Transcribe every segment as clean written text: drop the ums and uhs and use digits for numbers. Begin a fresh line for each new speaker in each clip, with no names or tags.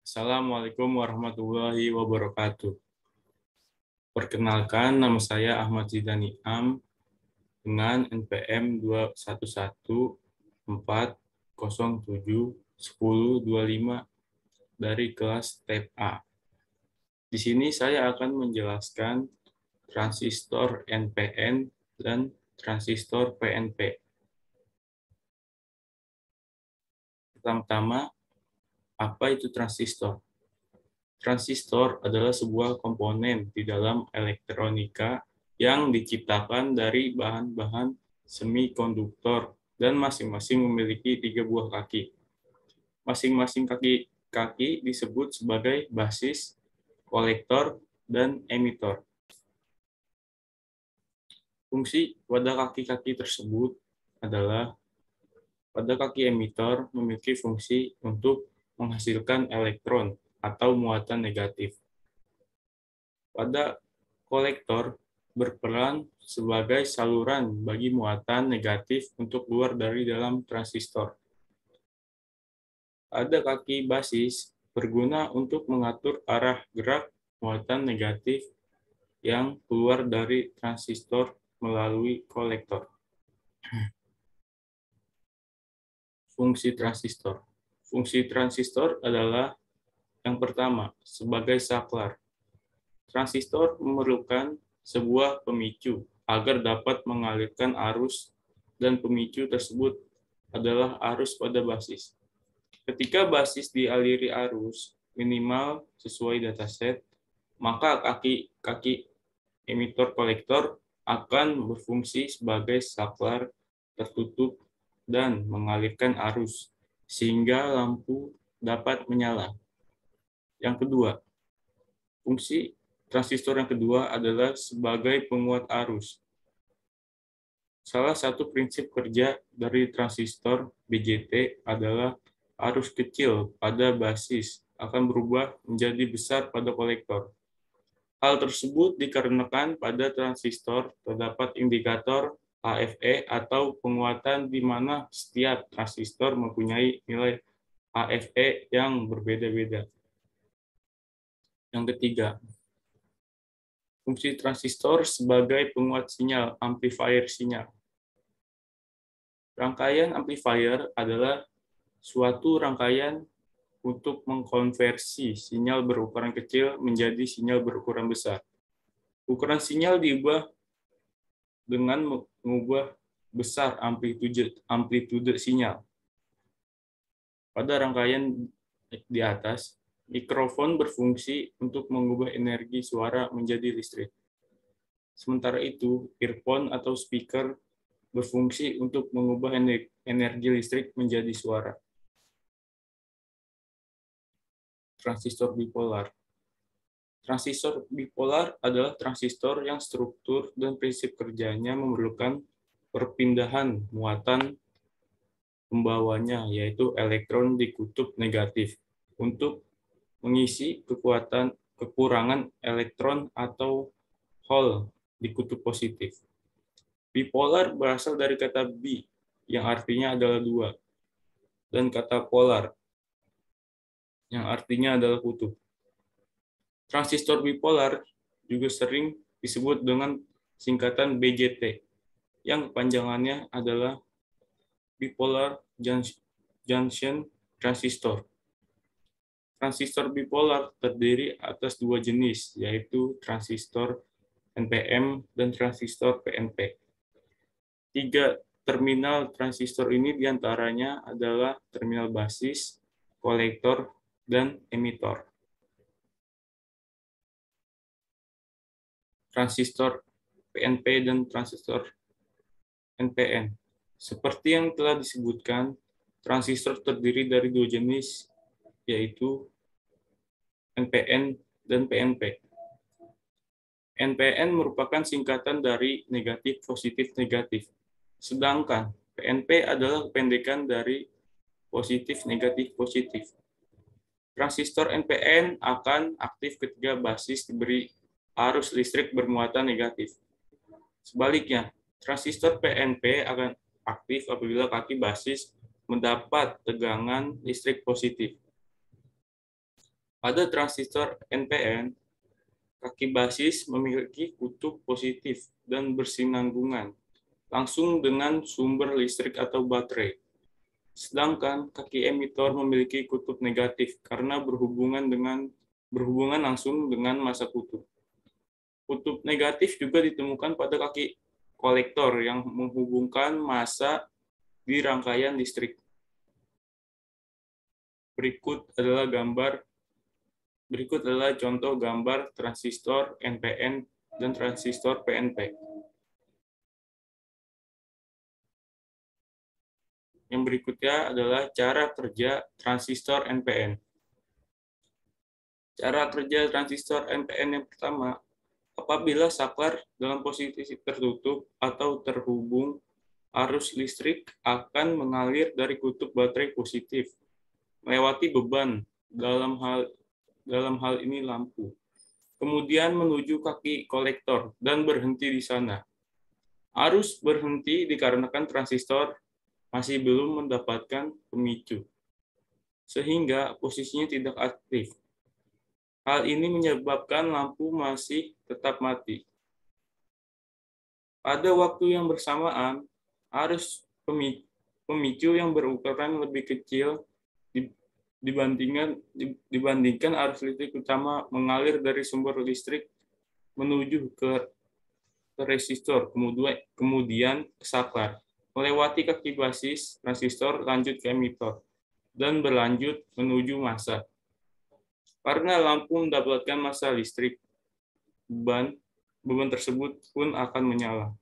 Assalamualaikum warahmatullahi wabarakatuh. Perkenalkan, nama saya Ahmad Zidani Am dengan NPM 2114071025 dari kelas TEP A. Di sini saya akan menjelaskan transistor NPN dan transistor PNP. Pertama-tama, apa itu transistor? Transistor adalah sebuah komponen di dalam elektronika yang diciptakan dari bahan-bahan semikonduktor dan masing-masing memiliki 3 buah kaki. Masing-masing kaki disebut sebagai basis, kolektor, dan emitor. Fungsi pada kaki-kaki tersebut adalah pada kaki emitor memiliki fungsi untuk menghasilkan elektron atau muatan negatif. Pada kolektor berperan sebagai saluran bagi muatan negatif untuk keluar dari dalam transistor. Pada kaki basis berguna untuk mengatur arah gerak muatan negatif yang keluar dari transistor melalui kolektor. Fungsi transistor. Fungsi transistor adalah yang pertama, sebagai saklar. Transistor memerlukan sebuah pemicu agar dapat mengalirkan arus, dan pemicu tersebut adalah arus pada basis. Ketika basis dialiri arus minimal sesuai dataset, maka kaki emitor kolektor akan berfungsi sebagai saklar tertutup dan mengalirkan arus sehingga lampu dapat menyala. Yang kedua, fungsi transistor yang kedua adalah sebagai penguat arus. Salah satu prinsip kerja dari transistor BJT adalah arus kecil pada basis akan berubah menjadi besar pada kolektor. Hal tersebut dikarenakan pada transistor terdapat indikator AFE atau penguatan di mana setiap transistor mempunyai nilai AFE yang berbeda-beda. Yang ketiga, fungsi transistor sebagai penguat sinyal, amplifier sinyal. Rangkaian amplifier adalah suatu rangkaian untuk mengkonversi sinyal berukuran kecil menjadi sinyal berukuran besar. Ukuran sinyal diubah dengan mengubah besar amplitude sinyal. Pada rangkaian di atas, mikrofon berfungsi untuk mengubah energi suara menjadi listrik. Sementara itu, earphone atau speaker berfungsi untuk mengubah energi listrik menjadi suara. Transistor bipolar. Transistor bipolar adalah transistor yang struktur dan prinsip kerjanya memerlukan perpindahan muatan pembawanya, yaitu elektron di kutub negatif, untuk mengisi kekurangan elektron atau hole di kutub positif. Bipolar berasal dari kata bi, yang artinya adalah dua, dan kata polar, yang artinya adalah kutub. Transistor bipolar juga sering disebut dengan singkatan BJT, yang kepanjangannya adalah bipolar junction transistor. Transistor bipolar terdiri atas dua jenis, yaitu transistor NPM dan transistor PNP. 3 terminal transistor ini diantaranya adalah terminal basis, kolektor, dan emitor. Transistor PNP dan transistor NPN. Seperti yang telah disebutkan, transistor terdiri dari dua jenis, yaitu NPN dan PNP. NPN merupakan singkatan dari negatif positif negatif, sedangkan PNP adalah kependekan dari positif negatif positif. Transistor NPN akan aktif ketika basis diberi arus listrik bermuatan negatif. Sebaliknya, transistor PNP akan aktif apabila kaki basis mendapat tegangan listrik positif. Pada transistor NPN, kaki basis memiliki kutub positif dan bersinambungan langsung dengan sumber listrik atau baterai. Sedangkan kaki emitor memiliki kutub negatif karena berhubungan langsung dengan massa kutub. Kutub negatif juga ditemukan pada kaki kolektor yang menghubungkan massa di rangkaian listrik. Berikut adalah contoh gambar transistor NPN dan transistor PNP. Yang berikutnya adalah cara kerja transistor NPN. Cara kerja transistor NPN yang pertama, apabila saklar dalam posisi tertutup atau terhubung, arus listrik akan mengalir dari kutub baterai positif, melewati beban dalam hal ini lampu, kemudian menuju kaki kolektor dan berhenti di sana. Arus berhenti dikarenakan transistor masih belum mendapatkan pemicu, sehingga posisinya tidak aktif. Hal ini menyebabkan lampu masih tetap mati. Pada waktu yang bersamaan, arus pemicu yang berukuran lebih kecil dibandingkan arus listrik utama mengalir dari sumber listrik menuju ke resistor, kemudian ke saklar, melewati kaki basis transistor lanjut ke emitor, dan berlanjut menuju massa. Karena lampu mendapatkan massa listrik, beban tersebut pun akan menyala.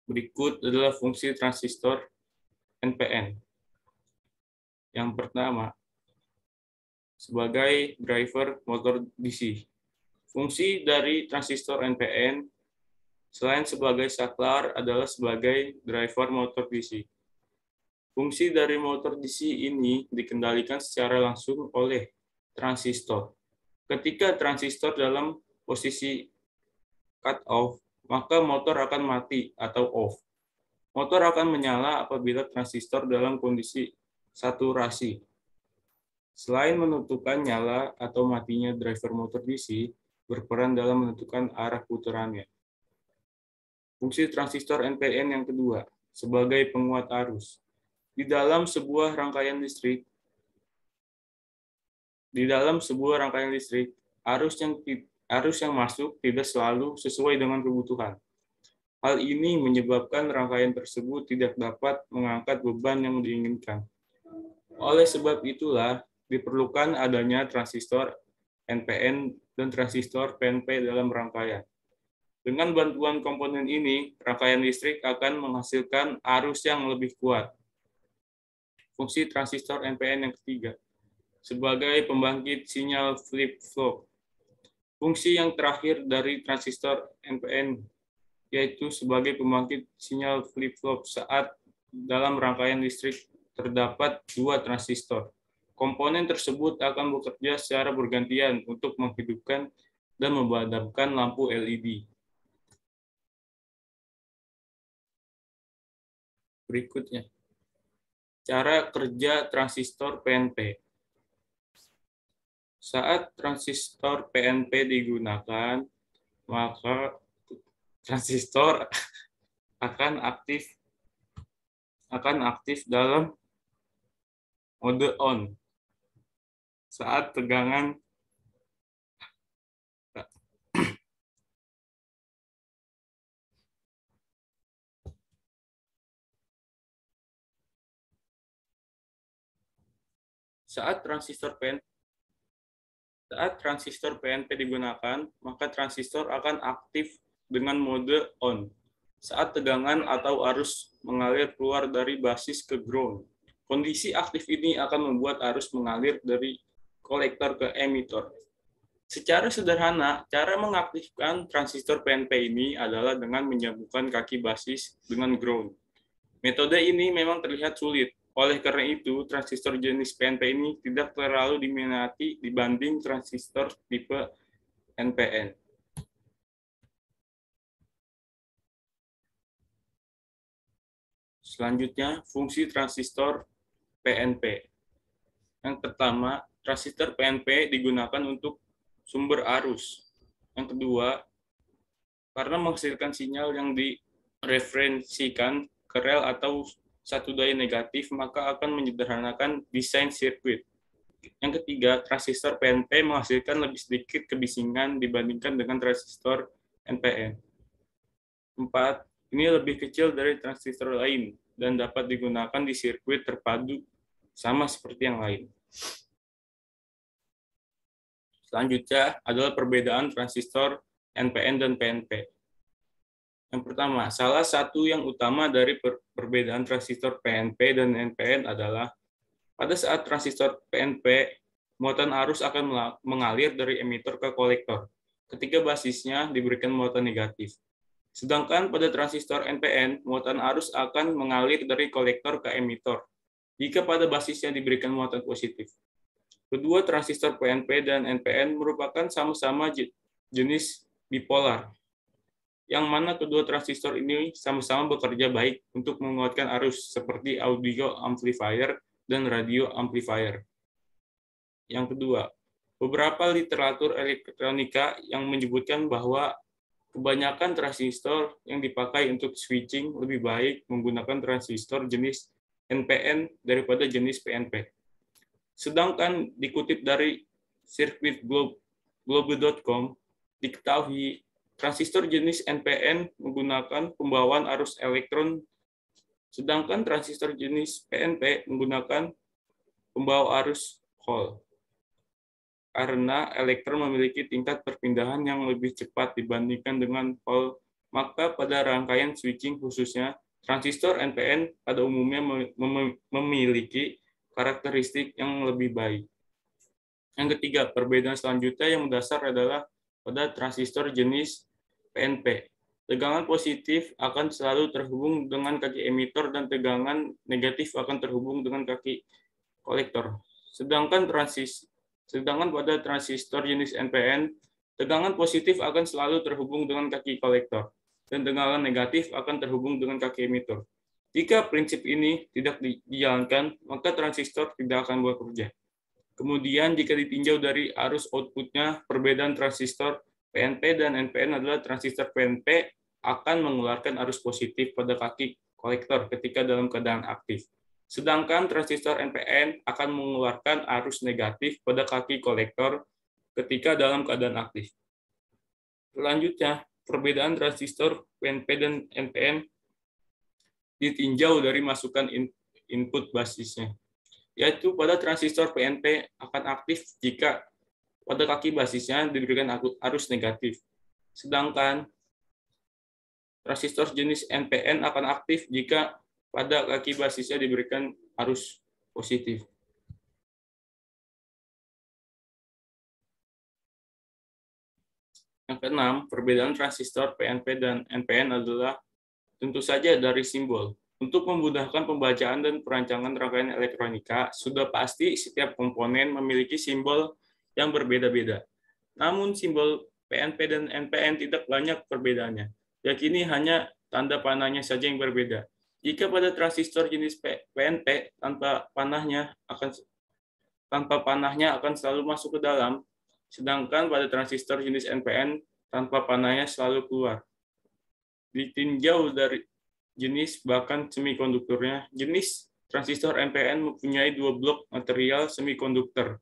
Berikut adalah fungsi transistor NPN. Yang pertama, sebagai driver motor DC. Fungsi dari transistor NPN selain sebagai saklar adalah sebagai driver motor DC. Fungsi dari motor DC ini dikendalikan secara langsung oleh transistor. Ketika transistor dalam posisi cut off, maka motor akan mati atau off. Motor akan menyala apabila transistor dalam kondisi saturasi. Selain menentukan nyala atau matinya driver motor DC, berperan dalam menentukan arah putarannya. Fungsi transistor NPN yang kedua, sebagai penguat arus. Di dalam sebuah rangkaian listrik, arus yang masuk tidak selalu sesuai dengan kebutuhan. Hal ini menyebabkan rangkaian tersebut tidak dapat mengangkat beban yang diinginkan. Oleh sebab itulah, diperlukan adanya transistor NPN dan transistor PNP dalam rangkaian. Dengan bantuan komponen ini, rangkaian listrik akan menghasilkan arus yang lebih kuat. Fungsi transistor NPN yang ketiga, sebagai pembangkit sinyal flip-flop. Fungsi yang terakhir dari transistor NPN yaitu sebagai pembangkit sinyal flip-flop saat dalam rangkaian listrik terdapat dua transistor. Komponen tersebut akan bekerja secara bergantian untuk menghidupkan dan memadamkan lampu LED. Berikutnya, cara kerja transistor PNP. Saat transistor PNP digunakan, maka transistor akan aktif dalam mode on saat tegangan saat transistor PNP digunakan, maka transistor akan aktif dengan mode on saat tegangan atau arus mengalir keluar dari basis ke ground. Kondisi aktif ini akan membuat arus mengalir dari kolektor ke emitor. Secara sederhana, cara mengaktifkan transistor PNP ini adalah dengan menyambungkan kaki basis dengan ground. Metode ini memang terlihat sulit. Oleh karena itu, transistor jenis PNP ini tidak terlalu diminati dibanding transistor tipe NPN. Selanjutnya, fungsi transistor PNP. Yang pertama, transistor PNP digunakan untuk sumber arus. Yang kedua, karena menghasilkan sinyal yang direferensikan ke rel atau satu daya negatif, maka akan menyederhanakan desain sirkuit. Yang ketiga, transistor PNP menghasilkan lebih sedikit kebisingan dibandingkan dengan transistor NPN. 4. Ini lebih kecil dari transistor lain dan dapat digunakan di sirkuit terpadu sama seperti yang lain. Selanjutnya adalah perbedaan transistor NPN dan PNP. Yang pertama, salah satu yang utama dari perbedaan transistor PNP dan NPN adalah pada saat transistor PNP, muatan arus akan mengalir dari emitor ke kolektor ketika basisnya diberikan muatan negatif. Sedangkan pada transistor NPN, muatan arus akan mengalir dari kolektor ke emitor jika pada basisnya diberikan muatan positif. Kedua transistor PNP dan NPN merupakan sama-sama jenis bipolar, yang mana kedua transistor ini sama-sama bekerja baik untuk menguatkan arus seperti audio amplifier dan radio amplifier. Yang kedua, beberapa literatur elektronika yang menyebutkan bahwa kebanyakan transistor yang dipakai untuk switching lebih baik menggunakan transistor jenis NPN daripada jenis PNP. Sedangkan dikutip dari circuitglobe.com, diketahui transistor jenis NPN menggunakan pembawaan arus elektron, sedangkan transistor jenis PNP menggunakan pembawa arus Hall. Karena elektron memiliki tingkat perpindahan yang lebih cepat dibandingkan dengan Hall, maka pada rangkaian switching khususnya, transistor NPN pada umumnya memiliki karakteristik yang lebih baik. Yang ketiga, perbedaan selanjutnya yang mendasar adalah pada transistor jenis PNP. Tegangan positif akan selalu terhubung dengan kaki emitor dan tegangan negatif akan terhubung dengan kaki kolektor. Sedangkan pada transistor jenis NPN, tegangan positif akan selalu terhubung dengan kaki kolektor dan tegangan negatif akan terhubung dengan kaki emitor. Jika prinsip ini tidak dijalankan, maka transistor tidak akan bekerja. Kemudian jika ditinjau dari arus outputnya, perbedaan transistor PNP dan NPN adalah transistor PNP akan mengeluarkan arus positif pada kaki kolektor ketika dalam keadaan aktif. Sedangkan transistor NPN akan mengeluarkan arus negatif pada kaki kolektor ketika dalam keadaan aktif. Selanjutnya, perbedaan transistor PNP dan NPN ditinjau dari masukan input basisnya, yaitu pada transistor PNP akan aktif jika pada kaki basisnya diberikan arus negatif. Sedangkan transistor jenis NPN akan aktif jika pada kaki basisnya diberikan arus positif. Yang keenam, perbedaan transistor PNP dan NPN adalah tentu saja dari simbol. Untuk memudahkan pembacaan dan perancangan rangkaian elektronika, sudah pasti setiap komponen memiliki simbol yang berbeda-beda. Namun simbol PNP dan NPN tidak banyak perbedaannya, yakni hanya tanda panahnya saja yang berbeda. Jika pada transistor jenis PNP tanpa panahnya akan selalu masuk ke dalam, sedangkan pada transistor jenis NPN tanpa panahnya selalu keluar. Ditinjau dari jenis bahkan semikonduktornya, jenis transistor NPN mempunyai 2 blok material semikonduktor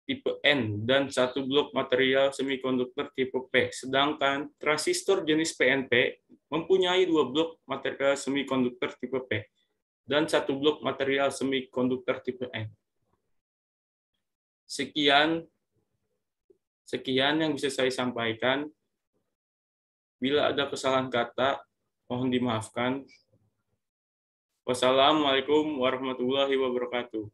tipe N dan 1 blok material semikonduktor tipe P. Sedangkan transistor jenis PNP mempunyai 2 blok material semikonduktor tipe P dan 1 blok material semikonduktor tipe N. Sekian yang bisa saya sampaikan. Bila ada kesalahan kata, mohon dimaafkan. Wassalamualaikum warahmatullahi wabarakatuh.